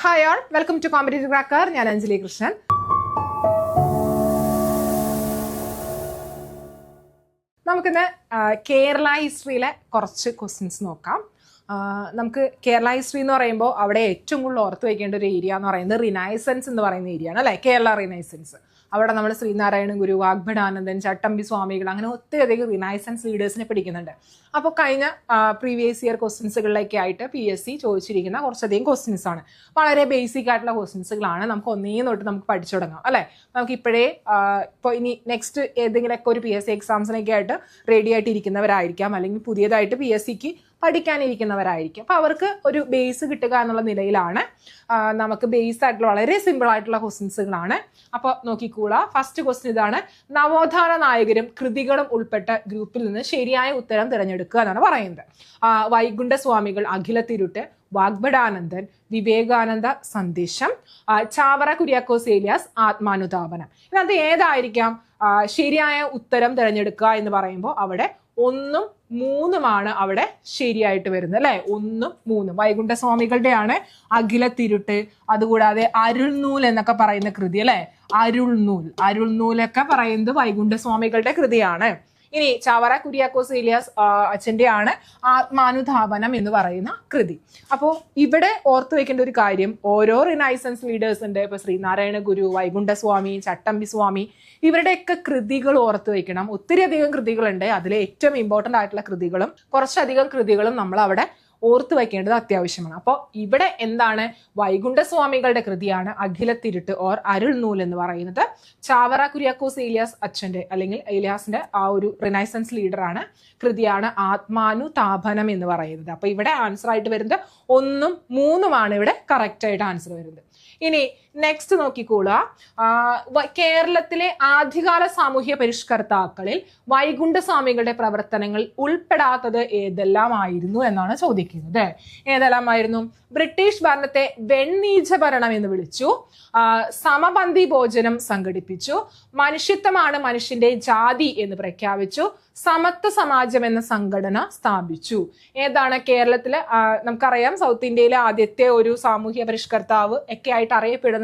Hi all, welcome to competitive cracker. ഞാൻ അഞ്ജലി കൃഷ്ണൻ. നമുക്കിന്ന് കേരള ഹിസ്റ്ററിയിലെ കുറച്ച് ക്വസ്റ്റ്യൻസ് നോക്കാം. നമുക്ക് കേരള ഹിസ്റ്ററി എന്ന് പറയുമ്പോൾ അവിടെ ഏറ്റവും കൂടുതൽ ഓർത്ത് വയ്ക്കേണ്ട ഒരു ഏരിയ എന്ന് പറയുന്നത് റിനൈസൻസ് എന്ന് പറയുന്ന ഏരിയ ആണ്, അല്ലേ? കേരള റിനൈസൻസ്. അവിടെ നമ്മൾ ശ്രീനാരായണ ഗുരു, വാഗ്ഭടാനന്ദൻ, ചട്ടമ്പി സ്വാമികൾ, അങ്ങനെ ഒത്തിരിയധികം റിനൈസൻസ് ലീഡേഴ്സിനെ പഠിക്കുന്നുണ്ട്. അപ്പോൾ കഴിഞ്ഞ പ്രീവിയസ് ഇയർ ക്വസ്റ്റ്യൻസുകളിലേക്ക് ആയിട്ട് PSC ചോദിച്ചിരിക്കുന്ന കുറച്ചധികം ക്വസ്റ്റ്യൻസ് ആണ്. വളരെ ബേസിക് ആയിട്ടുള്ള ക്വസ്റ്റ്യൻസുകളാണ്. നമുക്ക് ഒന്നേ തൊട്ട് നമുക്ക് പഠിച്ചു തുടങ്ങാം, അല്ലേ? നമുക്ക് ഇപ്പോഴേ ഇപ്പോൾ ഇനി നെക്സ്റ്റ് ഏതെങ്കിലുമൊക്കെ ഒരു PSC എക്സാംസിനൊക്കെ ആയിട്ട് റെഡി ആയിട്ട് ഇരിക്കുന്നവരായിരിക്കാം, അല്ലെങ്കിൽ പുതിയതായിട്ട് PSCക്ക് പഠിക്കാനിരിക്കുന്നവരായിരിക്കും. അപ്പോൾ അവർക്ക് ഒരു ബേസ് കിട്ടുക എന്നുള്ള നിലയിലാണ് നമുക്ക് ബേസ് ആയിട്ടുള്ള വളരെ സിമ്പിൾ ആയിട്ടുള്ള ക്വസ്റ്റ്യൻസുകളാണ്. അപ്പോൾ നോക്കിക്കൂടാ. ഫസ്റ്റ് ക്വസ്റ്റ്യൻ ഇതാണ്: നവോത്ഥാന നായകരും കൃതികളും ഉൾപ്പെട്ട ഗ്രൂപ്പിൽ നിന്ന് ശരിയായ ഉത്തരം തിരഞ്ഞെടുക്കുക എന്നാണ് പറയുന്നത്. വൈകുണ്ഠ സ്വാമികൾ, അഖിലത്തിരുട്ട്, വാഗ്ഭടാനന്ദൻ, വിവേകാനന്ദ സന്ദേശം, ചാവറ കുര്യാക്കോസ് ഏലിയാസ്, ആത്മാനുതാപനം. ഇതിനകത്ത് ഏതായിരിക്കാം ശരിയായ ഉത്തരം തിരഞ്ഞെടുക്കുക എന്ന് പറയുമ്പോൾ അവിടെ 1ഉം 3ഉമാണ് അവിടെ ശരിയായിട്ട് വരുന്നത്, അല്ലെ? 1ഉം 3ഉം വൈകുണ്ഠ സ്വാമികളുടെയാണ് അഖിലത്തിരുട്ട്. അതുകൂടാതെ അരുൾനൂൽ എന്നൊക്കെ പറയുന്ന കൃതി, അല്ലെ? അരുൾനൂലൊക്കെ പറയുന്നത് വൈകുണ്ഠ സ്വാമികളുടെ കൃതിയാണ്. ഇനി ചാവറ കുര്യാക്കോസ് ഏലിയാസ് അച്ഛൻ്റെ ആണ് ആത്മാനുധാപനം എന്ന് പറയുന്ന കൃതി. അപ്പോൾ ഇവിടെ ഓർത്തു വെക്കേണ്ട ഒരു കാര്യം, ഓരോ റിനൈസൻസ് ലീഡേഴ്സ് ഉണ്ട്. ഇപ്പൊ ശ്രീനാരായണ ഗുരു, വൈകുണ്ഠ സ്വാമി, ചട്ടമ്പി സ്വാമി, ഇവരുടെയൊക്കെ കൃതികൾ ഓർത്തു വെക്കണം. ഒത്തിരി അധികം കൃതികളുണ്ട്. അതിലെ ഏറ്റവും ഇമ്പോർട്ടൻ്റ് ആയിട്ടുള്ള കൃതികളും കുറച്ചധികം കൃതികളും നമ്മൾ അവിടെ ഓർത്തു വയ്ക്കേണ്ടത് അത്യാവശ്യമാണ്. അപ്പോൾ ഇവിടെ എന്താണ്? വൈകുണ്ഠ സ്വാമികളുടെ കൃതിയാണ് അഖിലത്തിരുട്ട് ഓർ അരുൾനൂൽ എന്ന് പറയുന്നത്. ചാവറ കുര്യാക്കോസ് ഏലിയാസ് അച്ഛൻ്റെ അല്ലെങ്കിൽ ഏലിയാസിന്റെ ആ ഒരു റിനൈസൻസ് ലീഡറാണ് കൃതിയാണ് ആത്മാനുതാപനം എന്ന് പറയുന്നത്. അപ്പോൾ ഇവിടെ ആൻസർ ആയിട്ട് വരുന്നത് 1ഉം 3ഉമാണ് ഇവിടെ കറക്റ്റ് ആയിട്ട് ആൻസർ വരുന്നത്. ഇനി നെക്സ്റ്റ് നോക്കിക്കോളുക. കേരളത്തിലെ ആദ്യകാല സാമൂഹ്യ പരിഷ്കർത്താക്കളിൽ വൈകുണ്ഠ സ്വാമികളുടെ പ്രവർത്തനങ്ങൾ ഉൾപ്പെടാത്തത് ഏതെല്ലാമായിരുന്നു എന്നാണ് ചോദിക്കുന്നത്. ഏതെല്ലാമായിരുന്നു? ബ്രിട്ടീഷ് ഭരണത്തെ വെണ്ണീച്ച ഭരണം എന്ന് വിളിച്ചു, സമപന്തി ഭോജനം സംഘടിപ്പിച്ചു, മനുഷ്യത്വമാണ് മനുഷ്യന്റെ ജാതി എന്ന് പ്രഖ്യാപിച്ചു, സമത്വ സമാജം എന്ന സംഘടന സ്ഥാപിച്ചു. ഏതാണ് കേരളത്തില്? നമുക്കറിയാം, സൗത്ത് ഇന്ത്യയിലെ ആദ്യത്തെ ഒരു സാമൂഹ്യ പരിഷ്കർത്താവ് ഒക്കെ ആയിട്ട് അറിയപ്പെടുന്നത്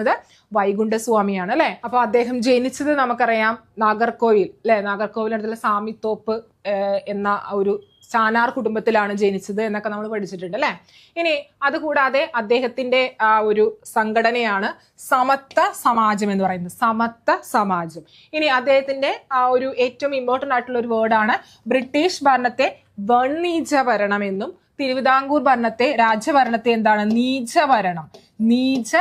വൈകുണ്ഠസ്വാമിയാണ്, അല്ലെ? അപ്പൊ അദ്ദേഹം ജനിച്ചത് നമുക്കറിയാം നാഗർകോവിൽ, അല്ലെ? നാഗർകോവിലടുത്തുള്ള സാമിത്തോപ്പ് എന്ന ഒരു ചാനാർ കുടുംബത്തിലാണ് ജനിച്ചത് എന്നൊക്കെ നമ്മൾ പഠിച്ചിട്ടുണ്ട്, അല്ലെ? ഇനി അതുകൂടാതെ അദ്ദേഹത്തിന്റെ ഒരു സംഘടനയാണ് സമത്വ സമാജം എന്ന് പറയുന്നത്, സമത്വ സമാജം. ഇനി അദ്ദേഹത്തിന്റെ ഒരു ഏറ്റവും ഇമ്പോർട്ടൻ്റ് ആയിട്ടുള്ള ഒരു വേർഡാണ് ബ്രിട്ടീഷ് ഭരണത്തെ വെണ്ണീച്ച ഭരണം എന്നും തിരുവിതാംകൂർ ഭരണത്തെ, രാജഭരണത്തെ എന്താണ്? നീചഭരണം, നീച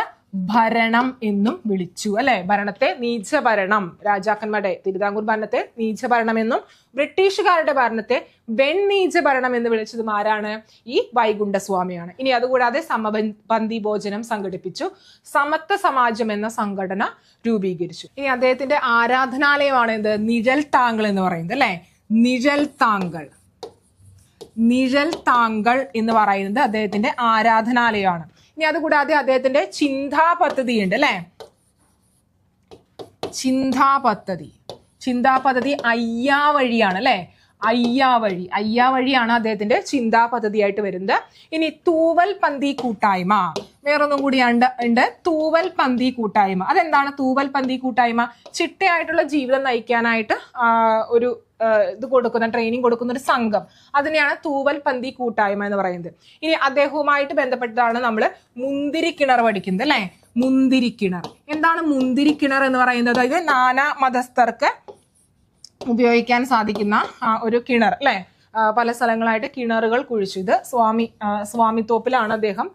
ഭരണം എന്നും വിളിച്ചു, അല്ലെ? ഭരണത്തെ നീചഭരണം, രാജാക്കന്മാരുടെ തിരുവിതാംകൂർ ഭരണത്തെ നീചഭരണം എന്നും ബ്രിട്ടീഷുകാരുടെ ഭരണത്തെ വെണ്ണീച്ച ഭരണം എന്ന് വിളിച്ചതും ആരാണ്? ഈ വൈകുണ്ഠ സ്വാമിയാണ്. ഇനി അതുകൂടാതെ സമപന്തി ഭോജനം സംഘടിപ്പിച്ചു, സമത്വ സമാജം എന്ന സംഘടന രൂപീകരിച്ചു. ഇനി അദ്ദേഹത്തിന്റെ ആരാധനാലയമാണ് എന്ത്? നിഴൽ താങ്കൾ എന്ന് പറയുന്നത്, അല്ലെ? നിഴൽ താങ്കൾ, നിഴൽ താങ്കൾ എന്ന് പറയുന്നത് അദ്ദേഹത്തിന്റെ ആരാധനാലയമാണ്. ഇനി അതുകൂടാതെ അദ്ദേഹത്തിന്റെ ചിന്താ പദ്ധതി ഉണ്ട്, അല്ലെ? ചിന്താ പദ്ധതി അയ്യാവഴിയാണ്, അല്ലെ? അയ്യാവഴിയാണ് അദ്ദേഹത്തിന്റെ ചിന്താ പദ്ധതിയായിട്ട് വരുന്നത്. ഇനി തൂവൽ പന്തി കൂട്ടായ്മ, വേറൊന്നും കൂടി ഉണ്ട്, തൂവൽ പന്തി കൂട്ടായ്മ. അതെന്താണ് തൂവൽ പന്തി കൂട്ടായ്മ? ചിട്ടയായിട്ടുള്ള ജീവിതം നയിക്കാനായിട്ട് ഒരു ഇത് കൊടുക്കുന്ന, ട്രെയിനിങ് കൊടുക്കുന്ന ഒരു സംഘം, അതിനെയാണ് തൂവൽ പന്തി കൂട്ടായ്മ എന്ന് പറയുന്നത്. ഇനി അദ്ദേഹവുമായിട്ട് ബന്ധപ്പെട്ടതാണ് നമ്മൾ മുന്തിരിക്കിണർ പഠിക്കുന്നത്, അല്ലെ? മുന്തിരിക്കിണർ. എന്താണ് മുന്തിരിക്കിണർ എന്ന് പറയുന്നത്? അതായത് നാനാ മതസ്ഥർക്ക് ഉപയോഗിക്കാൻ സാധിക്കുന്ന ഒരു കിണർ, അല്ലെ? പല സ്ഥലങ്ങളായിട്ട് കിണറുകൾ കുഴിച്ചു. ഇത് സ്വാമിത്തോപ്പിലാണ് അദ്ദേഹം,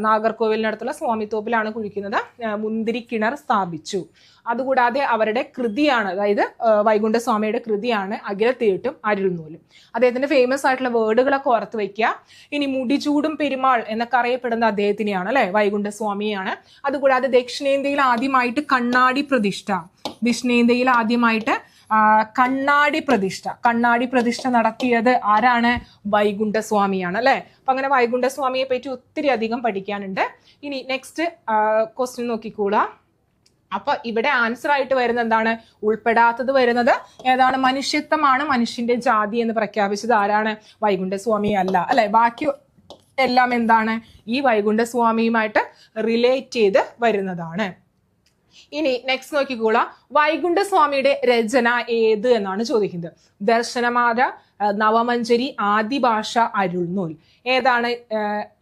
നാഗർകോവിലിനടുത്തുള്ള സ്വാമിത്തോപ്പിലാണ് കുഴിക്കുന്നത്. മുന്തിരിക്കിണർ സ്ഥാപിച്ചു. അതുകൂടാതെ അവരുടെ കൃതിയാണ്, അതായത് വൈകുണ്ഠ സ്വാമിയുടെ കൃതിയാണ് അഖിലത്തിരുട്ടും അരുൾനൂലും. അദ്ദേഹത്തിന്റെ ഫേമസ് ആയിട്ടുള്ള വേർഡുകളൊക്കെ ഓർത്ത് വയ്ക്കുക. ഇനി മുടിചൂടും പെരുമാൾ എന്നൊക്കെ അറിയപ്പെടുന്ന അദ്ദേഹത്തിനെയാണ്, അല്ലെ? വൈകുണ്ഠ സ്വാമിയാണ്. അതുകൂടാതെ ദക്ഷിണേന്ത്യയിൽ ആദ്യമായിട്ട് കണ്ണാടി പ്രതിഷ്ഠ നടത്തിയത് ആരാണ്? വൈകുണ്ഠ സ്വാമിയാണ്, അല്ലെ? അപ്പൊ അങ്ങനെ വൈകുണ്ഠ സ്വാമിയെ പറ്റി ഒത്തിരി അധികം പഠിക്കാനുണ്ട്. ഇനി നെക്സ്റ്റ് ക്വസ്റ്റ്യൻ നോക്കിക്കോളാം. അപ്പൊ ഇവിടെ ആൻസർ ആയിട്ട് വരുന്നത് എന്താണ്? ഉൾപ്പെടാത്തത് വരുന്നത് ഏതാണ്? മനുഷ്യത്വമാണ് മനുഷ്യന്റെ ജാതി എന്ന് പ്രഖ്യാപിച്ചത് ആരാണ്? വൈകുണ്ഠ സ്വാമി അല്ല, അല്ലെ? ബാക്കി എല്ലാം എന്താണ് ഈ വൈകുണ്ഠസ്വാമിയുമായിട്ട് റിലേറ്റ് ചെയ്ത് വരുന്നതാണ്. ഇനി നെക്സ്റ്റ് നോക്കിക്കോളാം, വൈകുണ്ഠസ്വാമിയുടെ രചന ഏത് എന്നാണ് ചോദിക്കുന്നത്. ദർശനമാല, നവമഞ്ജരി, ആദിഭാഷ, അരുൾനൂൽ. ഏതാണ്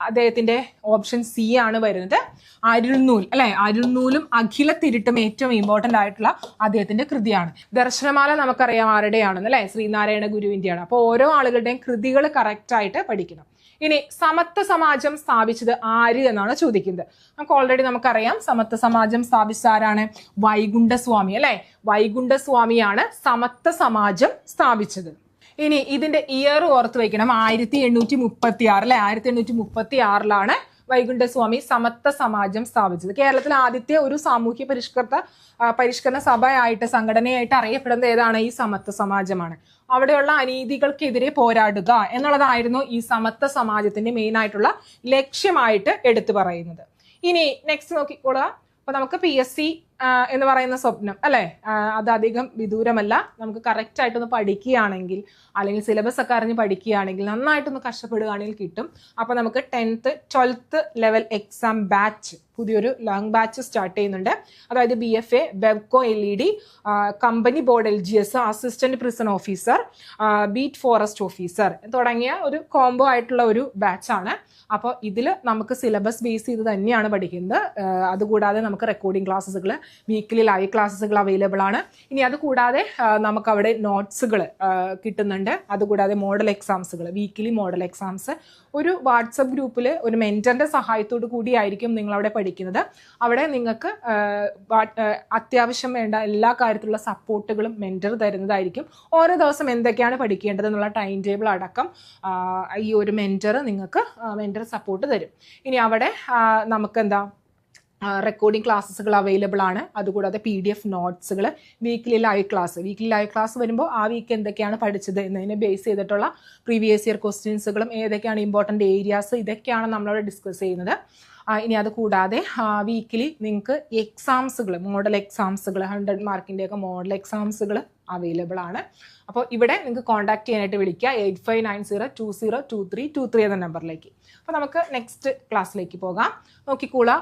അദ്ദേഹത്തിന്റെ ഓപ്ഷൻ സി ആണ് വരുന്നത്, അരുൾനൂൽ അല്ലെ. അരുൾനൂലും അഖിലത്തിരുട്ടും ഏറ്റവും ഇമ്പോർട്ടന്റ് ആയിട്ടുള്ള അദ്ദേഹത്തിന്റെ കൃതിയാണ്. ദർശനമാല നമുക്കറിയാം ആരുടെയാണെന്ന് അല്ലെ, ശ്രീനാരായണ ഗുരുവിന്റെയാണ്. അപ്പോൾ ഓരോ ആളുകളുടെയും കൃതികൾ കറക്റ്റ് ആയിട്ട് പഠിക്കണം. ഇനി സമത്വ സമാജം സ്ഥാപിച്ചത് ആര് എന്നാണ് ചോദിക്കുന്നത്. നമുക്ക് ഓൾറെഡി നമുക്കറിയാം സമത്വ സമാജം സ്ഥാപിച്ച ആരാണ്, വൈകുണ്ഠസ്വാമി അല്ലെ. വൈകുണ്ഠസ്വാമിയാണ് സമത്വ സമാജം സ്ഥാപിച്ചത്. ഇനി ഇതിന്റെ ഇയർ ഓർത്ത് വയ്ക്കണം, 1836 അല്ലെ. 1836 വൈകുണ്ഠസ്വാമി സമത്വ സമാജം സ്ഥാപിച്ചത്. കേരളത്തിലെ ആദ്യത്തെ ഒരു സാമൂഹ്യ പരിഷ്കരണ സഭയായിട്ട് സംഘടനയായിട്ട് അറിയപ്പെടുന്നത് ഏതാണ്, ഈ സമത്വ സമാജമാണ്. അവിടെയുള്ള അനീതികൾക്കെതിരെ പോരാടുക എന്നുള്ളതായിരുന്നു ഈ സമത്വ സമാജത്തിന്റെ മെയിൻ ആയിട്ടുള്ള ലക്ഷ്യമായിട്ട് എടുത്തു പറയുന്നത്. ഇനി നെക്സ്റ്റ് നോക്കിക്കോളുക. അപ്പൊ നമുക്ക് PSC എന്ന് പറയുന്ന സ്വപ്നം അല്ലെ, അത് അധികം വിദൂരമല്ല. നമുക്ക് കറക്റ്റ് ആയിട്ടൊന്ന് പഠിക്കുകയാണെങ്കിൽ, അല്ലെങ്കിൽ സിലബസ് ഒക്കെ അറിഞ്ഞ് പഠിക്കുകയാണെങ്കിൽ, നന്നായിട്ടൊന്ന് കഷ്ടപ്പെടുകയാണെങ്കിൽ കിട്ടും. അപ്പൊ നമുക്ക് 10th 12th level exam batch, പുതിയൊരു ലോങ് ബാച്ച് സ്റ്റാർട്ട് ചെയ്യുന്നുണ്ട്. അതായത് BFA, Bevco LED, company board LGS, assistant prison officer, beat forest officer തുടങ്ങിയ ഒരു കോംബോ ആയിട്ടുള്ള ഒരു ബാച്ചാണ്. അപ്പോൾ ഇതിൽ നമുക്ക് സിലബസ് ബേസ് ചെയ്ത് തന്നെയാണ് പഠിക്കുന്നത്. അതുകൂടാതെ നമുക്ക് റെക്കോർഡിംഗ് ക്ലാസ്സുകൾ, വീക്കിലി ലൈവ് ക്ലാസ്സുകൾ അവൈലബിൾ ആണ്. ഇനി അതുകൂടാതെ നമുക്ക് അവിടെ നോട്ട്സുകൾ കിട്ടുന്നുണ്ട്. അതുകൂടാതെ മോഡൽ എക്സാംസുകൾ, വീക്കിലി മോഡൽ എക്സാംസ് ഒരു വാട്സപ്പ് ഗ്രൂപ്പിൽ ഒരു മെന്ററിന്റെ സഹായത്തോടു കൂടിയായിരിക്കും നിങ്ങൾ അവിടെ പഠിക്കുന്നത്. അവിടെ നിങ്ങൾക്ക് അത്യാവശ്യം വേണ്ട എല്ലാ കാര്യത്തിലുള്ള സപ്പോർട്ടുകളും മെന്റർ തരുന്നതായിരിക്കും. ഓരോ ദിവസം എന്തൊക്കെയാണ് പഠിക്കേണ്ടത് എന്നുള്ള ടൈം ടേബിൾ അടക്കം ഈ ഒരു മെന്റർ നിങ്ങൾക്ക് മെന്റർ സപ്പോർട്ട് തരും. ഇനി അവിടെ നമുക്ക് എന്താ റെക്കോർഡിംഗ് ക്ലാസ്സുകൾ അവൈലബിൾ ആണ്. അതുകൂടാതെ PDF നോട്ട്സുകൾ, വീക്കിലി ലൈവ് ക്ലാസ് വരുമ്പോൾ ആ വീക്ക് എന്തൊക്കെയാണ് പഠിച്ചത് എന്നതിനെ ബേസ് ചെയ്തിട്ടുള്ള പ്രീവിയസ് ഇയർ ക്വസ്റ്റ്യൻസുകളും ഏതൊക്കെയാണ് ഇമ്പോർട്ടൻ്റ് ഏരിയാസ്, ഇതൊക്കെയാണ് നമ്മളവിടെ ഡിസ്കസ് ചെയ്യുന്നത്. ഇനി അത് കൂടാതെ വീക്കിലി നിങ്ങൾക്ക് എക്സാംസുകൾ, മോഡൽ എക്സാംസുകൾ, 100 മാർക്കിൻ്റെയൊക്കെ മോഡൽ എക്സാംസുകൾ അവൈലബിൾ ആണ്. അപ്പോൾ ഇവിടെ നിങ്ങൾക്ക് കോൺടാക്ട് ചെയ്യാനായിട്ട് വിളിക്കുക 8590202323 എന്ന നമ്പറിലേക്ക്. അപ്പോൾ നമുക്ക് നെക്സ്റ്റ് ക്ലാസ്സിലേക്ക് പോകാം. നോക്കിക്കോളാം,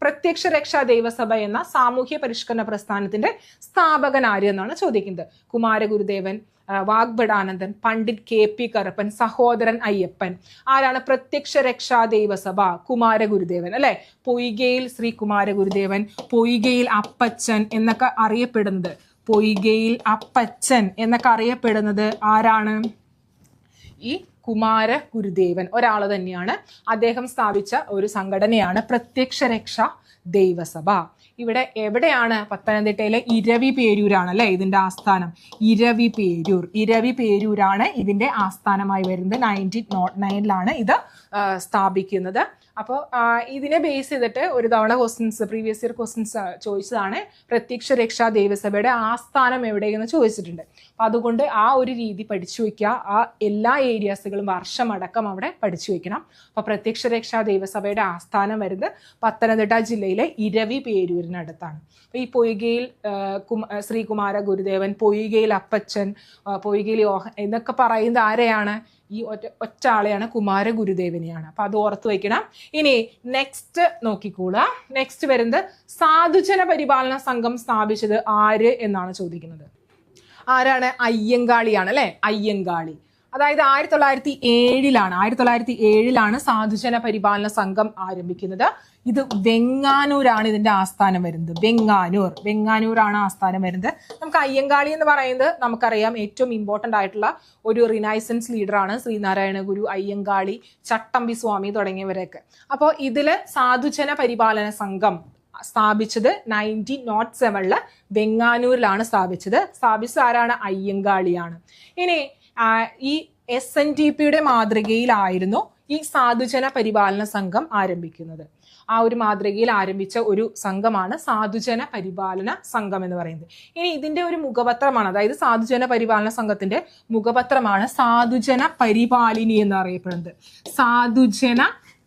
പ്രത്യക്ഷ രക്ഷാ ദൈവസഭ എന്ന സാമൂഹ്യ പരിഷ്കരണ പ്രസ്ഥാനത്തിന്റെ സ്ഥാപകൻ ആര് എന്നാണ് ചോദിക്കുന്നത്. കുമാരഗുരുദേവൻ, വാഗ്ഭടാനന്ദൻ, പണ്ഡിറ്റ് KP കറുപ്പൻ, സഹോദരൻ അയ്യപ്പൻ. ആരാണ് പ്രത്യക്ഷ രക്ഷാ ദൈവസഭ? കുമാരഗുരുദേവൻ അല്ലെ. പൊയ്കയിൽ ശ്രീ കുമാരഗുരുദേവൻ, പൊയ്കയിൽ അപ്പച്ചൻ എന്നൊക്കെ അറിയപ്പെടുന്നത്, പൊയ്കയിൽ അപ്പച്ചൻ എന്നൊക്കെ അറിയപ്പെടുന്നത് ആരാണ്? ഈ കുമാരഗുരുദേവൻ ഒരാൾ തന്നെയാണ്. അദ്ദേഹം സ്ഥാപിച്ച ഒരു സംഘടനയാണ് പ്രത്യക്ഷ രക്ഷാ ദൈവസഭ. ഇവിടെ എവിടെയാണ്? പത്തനംതിട്ടയിലെ ഇരവിപേരൂരാണ് അല്ലെ ഇതിന്റെ ആസ്ഥാനം. ഇരവിപേരൂരാണ് ഇതിന്റെ ആസ്ഥാനമായി വരുന്നത്. 1909 ഇത് സ്ഥാപിക്കുന്നത്. അപ്പോൾ ഇതിനെ ബേസ് ചെയ്തിട്ട് ഒരു തവണ പ്രീവിയസ് ഇയർ ക്വസ്റ്റ്യൻസ് ചോദിച്ചതാണ്. പ്രത്യക്ഷ രക്ഷാ ദൈവസഭയുടെ ആസ്ഥാനം എവിടെയെന്ന് ചോദിച്ചിട്ടുണ്ട്. അപ്പൊ അതുകൊണ്ട് ആ ഒരു രീതി പഠിച്ചു വയ്ക്കുക. ആ എല്ലാ ഏരിയാസുകളും വർഷമടക്കം അവിടെ പഠിച്ചു വയ്ക്കണം. അപ്പൊ പ്രത്യക്ഷ രക്ഷാ ദൈവസഭയുടെ ആസ്ഥാനം വരുന്നത് പത്തനംതിട്ട ജില്ലയിലെ ഇരവിപേരൂരിനടുത്താണ്. അപ്പൊ ഈ പൊയ്കയിൽ ശ്രീകുമാര ഗുരുദേവൻ, പൊയ്കയിൽ അപ്പച്ചൻ, പൊയ്കയിൽ എന്നൊക്കെ പറയുന്നത് ആരെയാണ്? ഈ ഒറ്റ ആളെയാണ്, കുമാരഗുരുദേവനെയാണ്. അപ്പൊ അത് ഓർത്ത് വയ്ക്കണം. ഇനി നെക്സ്റ്റ് നോക്കിക്കോളുക. നെക്സ്റ്റ് വരുന്നത് സാധുജന പരിപാലന സംഘം സ്ഥാപിച്ചത് ആര് എന്നാണ് ചോദിക്കുന്നത്. ആരാണ്? അയ്യങ്കാളിയാണ് അല്ലെ. അയ്യങ്കാളി. അതായത് 1907 സാധുജന പരിപാലന സംഘം ആരംഭിക്കുന്നത്. ഇത് വെങ്ങാനൂരാണ് ഇതിന്റെ ആസ്ഥാനം വരുന്നത്. വെങ്ങാനൂരാണ് ആസ്ഥാനം വരുന്നത്. നമുക്ക് അയ്യങ്കാളി എന്ന് പറയുന്നത് നമുക്കറിയാം ഏറ്റവും ഇമ്പോർട്ടന്റ് ആയിട്ടുള്ള ഒരു റിനൈസൻസ് ലീഡറാണ്. ശ്രീനാരായണ ഗുരു, അയ്യങ്കാളി, ചട്ടമ്പി സ്വാമി തുടങ്ങിയവരൊക്കെ. അപ്പോൾ ഇതില് സാധുജന പരിപാലന സംഘം സ്ഥാപിച്ചത് 1907 വെങ്ങാനൂരിലാണ് സ്ഥാപിച്ചത് ആരാണ്? അയ്യങ്കാളിയാണ്. ഇനി ഈ SNDPയുടെ മാതൃകയിലായിരുന്നു ഈ സാധുജന പരിപാലന സംഘം ആരംഭിക്കുന്നത്. ആ ഒരു മാതൃകയിൽ ആരംഭിച്ച ഒരു സംഘമാണ് സാധുജന പരിപാലന സംഘം എന്ന് പറയുന്നത്. ഇനി ഇതിന്റെ ഒരു മുഖപത്രമാണ്, അതായത് സാധുജന പരിപാലന സംഘത്തിന്റെ മുഖപത്രമാണ് സാധുജന പരിപാലിനി എന്നറിയപ്പെടുന്നത്. സാധുജന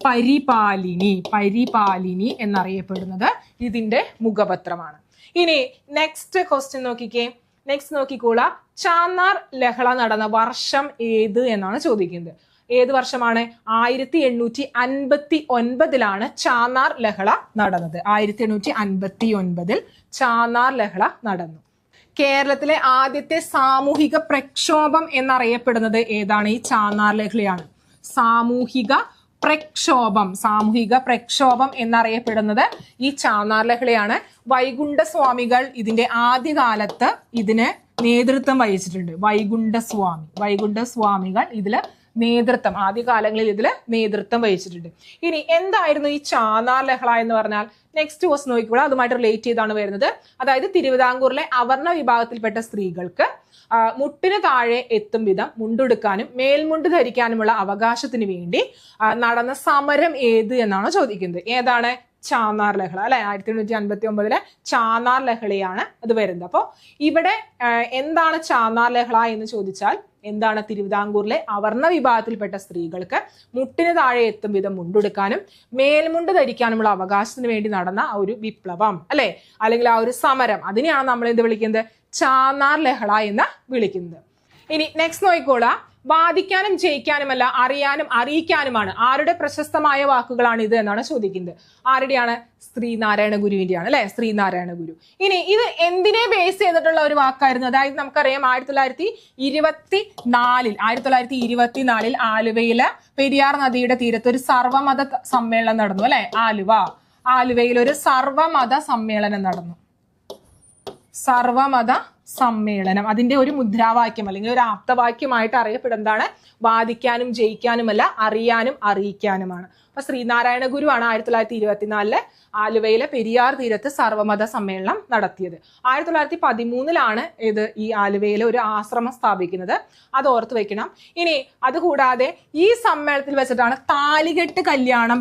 പരിപാലിനി എന്നറിയപ്പെടുന്നത് ഇതിന്റെ മുഖപത്രമാണ്. ഇനി നെക്സ്റ്റ് ക്വസ്റ്റ്യൻ നോക്കിക്കോളാം. ചാന്നാർ ലഹള നടന്ന വർഷം ഏത് എന്നാണ് ചോദിക്കുന്നത്. ഏത് വർഷമാണ്? 1859 ചാന്നാർ ലഹള നടന്നത്. 1859 ചാന്നാർ ലഹള നടന്നു. കേരളത്തിലെ ആദ്യത്തെ സാമൂഹിക പ്രക്ഷോഭം എന്നറിയപ്പെടുന്നത് ഏതാണ്? ഈ ചാന്നാർ ലഹളയാണ്. സാമൂഹിക പ്രക്ഷോഭം എന്നറിയപ്പെടുന്നത് ഈ ചാന്നാർ ലഹളയാണ്. വൈകുണ്ഠസ്വാമികൾ ഇതിന്റെ ആദ്യകാലത്ത് ഇതിന് നേതൃത്വം വഹിച്ചിട്ടുണ്ട്. വൈകുണ്ഠസ്വാമികൾ ഇതില് ആദ്യകാലങ്ങളിൽ ഇതിൽ നേതൃത്വം വഹിച്ചിട്ടുണ്ട്. ഇനി എന്തായിരുന്നു ഈ ചാന്നാർ ലഹള എന്ന് പറഞ്ഞാൽ? നെക്സ്റ്റ് ക്വസ്റ്റ് നോക്കിക്കോളൂ, അതുമായിട്ട് റിലേറ്റ് ചെയ്താണ് വരുന്നത്. അതായത് തിരുവിതാംകൂറിലെ അവർണ വിഭാഗത്തിൽപ്പെട്ട സ്ത്രീകൾക്ക് മുട്ടിന് താഴെ എത്തും വിധം മുണ്ടുടുക്കാനും മേൽമുണ്ട് ധരിക്കാനുമുള്ള അവകാശത്തിന് വേണ്ടി നടന്ന സമരം ഏത് എന്നാണ് ചോദിക്കുന്നത്. ഏതാണ്? ചാന്നാർ ലഹള അല്ലെ. 1859 ചാന്നാർ ലഹളയാണ് അത് വരുന്നത്. അപ്പോൾ ഇവിടെ എന്താണ് ചാന്നാർ ലഹള എന്ന് ചോദിച്ചാൽ എന്താണ്? തിരുവിതാംകൂറിലെ അവർണ വിഭാഗത്തിൽപ്പെട്ട സ്ത്രീകൾക്ക് മുട്ടിന് താഴെ എത്തും വിധം മുണ്ടുടുക്കാനും മേൽമുണ്ട് ധരിക്കാനുമുള്ള അവകാശത്തിന് വേണ്ടി നടന്ന ആ ഒരു വിപ്ലവം അല്ലെ, അല്ലെങ്കിൽ ആ ഒരു സമരം, അതിനെയാണ് നമ്മൾ എന്ത് വിളിക്കുന്നത്? ചാന്നാർ ലഹള എന്ന് വിളിക്കുന്നത്. ഇനി നെക്സ്റ്റ് നോക്കിക്കോളാം. വാദിക്കാനും ജയിക്കാനുമല്ല, അറിയാനും അറിയിക്കാനുമാണ്. ആരുടെ പ്രശസ്തമായ വാക്കുകളാണ് ഇത് എന്നാണ് ചോദിക്കുന്നത്. ആരുടെയാണ്? ശ്രീനാരായണ ഗുരുവിന്റെയാണ് അല്ലെ, ശ്രീനാരായണ ഗുരു. ഇനി ഇത് എന്തിനെ ബേസ് ചെയ്തിട്ടുള്ള ഒരു വാക്കായിരുന്നു? അതായത് നമുക്കറിയാം 1924 ആലുവയിലെ പെരിയാർ നദിയുടെ തീരത്ത് ഒരു സർവമത സമ്മേളനം നടന്നു അല്ലെ. ആലുവയിൽ ഒരു സർവമത സമ്മേളനം നടന്നു. സർവമത സമ്മേളനം, അതിന്റെ ഒരു മുദ്രാവാക്യം അല്ലെങ്കിൽ ഒരു ആപ്തവാക്യമായിട്ട് അറിയപ്പെടുന്നതാണ് വാദിക്കാനും ജയിക്കാനുമല്ല, അറിയാനും അറിയിക്കാനുമാണ്. അപ്പൊ ശ്രീനാരായണ ഗുരു ആണ് 1924 ആലുവയിലെ പെരിയാർ തീരത്ത് സർവമത സമ്മേളനം നടത്തിയത്. 1913 ഇത് ഈ ആലുവയിലെ ഒരു ആശ്രമം സ്ഥാപിക്കുന്നത്. അത് ഓർത്ത് വെക്കണം. ഇനി അതുകൂടാതെ ഈ സമ്മേളനത്തിൽ വെച്ചിട്ടാണ് താലികെട്ട് കല്യാണം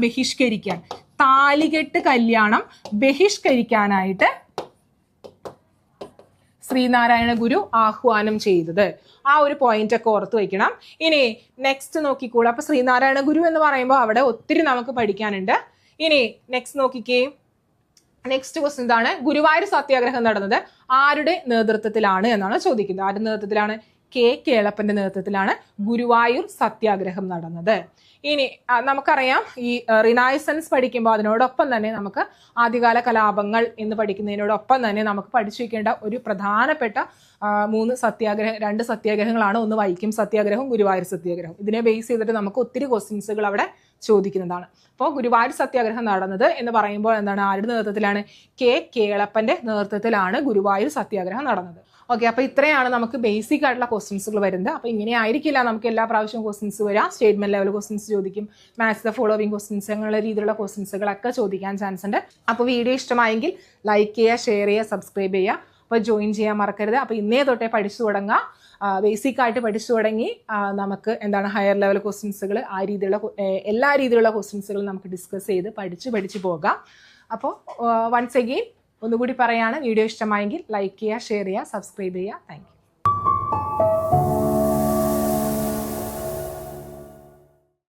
ബഹിഷ്കരിക്കാനായിട്ട് ശ്രീനാരായണ ഗുരു ആഹ്വാനം ചെയ്തത്. ആ ഒരു പോയിന്റ് ഒക്കെ ഓർത്ത് വെക്കണം. ഇനി നെക്സ്റ്റ് നോക്കിക്കോളൂ. അപ്പൊ ശ്രീനാരായണ ഗുരു എന്ന് പറയുമ്പോൾ അവിടെ ഒത്തിരി നമുക്ക് പഠിക്കാനുണ്ട്. ഇനി നെക്സ്റ്റ് നോക്കിക്കേ. നെക്സ്റ്റ് ക്വസ്റ്റ്യൻ എന്താണ്? ഗുരുവായൂർ സത്യാഗ്രഹം നടന്നത് ആരുടെ നേതൃത്വത്തിലാണ് എന്നാണ് ചോദിക്കുന്നത്. ആരുടെ നേതൃത്വത്തിലാണ്? കെ കേളപ്പന്റെ നേതൃത്വത്തിലാണ് ഗുരുവായൂർ സത്യാഗ്രഹം നടന്നത്. ഇനി നമുക്കറിയാം ഈ റിനൈസൻസ് പഠിക്കുമ്പോൾ അതിനോടൊപ്പം തന്നെ നമുക്ക് ആദ്യകാല കലാപങ്ങൾ എന്ന് പഠിക്കുന്നതിനോടൊപ്പം തന്നെ നമുക്ക് പഠിച്ചു വെക്കേണ്ട ഒരു പ്രധാനപ്പെട്ട 2 സത്യാഗ്രഹങ്ങളാണ്. ഒന്ന് വൈക്കം സത്യാഗ്രഹവും ഗുരുവായൂർ സത്യാഗ്രഹവും. ഇതിനെ ബേസ് ചെയ്തിട്ട് നമുക്ക് ഒത്തിരി ക്വസ്റ്റ്യൻസുകൾ അവിടെ ചോദിക്കുന്നതാണ്. അപ്പോൾ ഗുരുവായൂർ സത്യാഗ്രഹം നടന്നത് എന്ന് പറയുമ്പോൾ എന്താണ്? ആരുടെ നേതൃത്വത്തിലാണ്? കെ കേളപ്പന്റെ നേതൃത്വത്തിലാണ് ഗുരുവായൂർ സത്യാഗ്രഹം നടന്നത്. ഓക്കെ, അപ്പൊ ഇത്രയാണ് നമുക്ക് ബേസിക് ആയിട്ടുള്ള ക്വസ്റ്റ്യൻസുകൾ വരുന്നത്. അപ്പൊ ഇങ്ങനെ ആയിരിക്കില്ല നമുക്ക് എല്ലാ പ്രാവശ്യവും ക്വസ്റ്റ്യൻസ് വരാം. സ്റ്റേറ്റ്മെന്റ് ലെവൽ ക്വസ്റ്റ്യൻസ് ചോദിക്കും, മാത്സ് ദ ഫോളോവിങ് ക്വസ്റ്റ്യൻസ്, അങ്ങനെയുള്ള രീതിയിലുള്ള ക്വസ്റ്റ്യൻസുകളൊക്കെ ചോദിക്കാൻ ചാൻസ് ഉണ്ട്. അപ്പോൾ വീഡിയോ ഇഷ്ടമായെങ്കിൽ ലൈക്ക് ചെയ്യുക, ഷെയർ ചെയ്യുക, സബ്സ്ക്രൈബ് ചെയ്യുക. അപ്പോൾ ജോയിൻ ചെയ്യാൻ മറക്കരുത്. അപ്പോൾ ഇന്നേ തൊട്ടേ പഠിച്ചു തുടങ്ങുക. ബേസിക് ആയിട്ട് പഠിച്ചു തുടങ്ങി നമുക്ക് എന്താണ് ഹയർ ലെവൽ ക്വസ്റ്റ്യൻസുകൾ, എല്ലാ രീതിയിലുള്ള ക്വസ്റ്റ്യൻസുകളും നമുക്ക് ഡിസ്കസ് ചെയ്ത് പഠിച്ചു പോകാം. അപ്പോൾ വൺസ് അഗെയിൻ ഒന്നുകൂടി പറയാണ്, വീഡിയോ ഇഷ്ടമായെങ്കിൽ ലൈക്ക് ചെയ്യുക, ഷെയർ ചെയ്യുക, സബ്സ്ക്രൈബ് ചെയ്യുക. Thank you.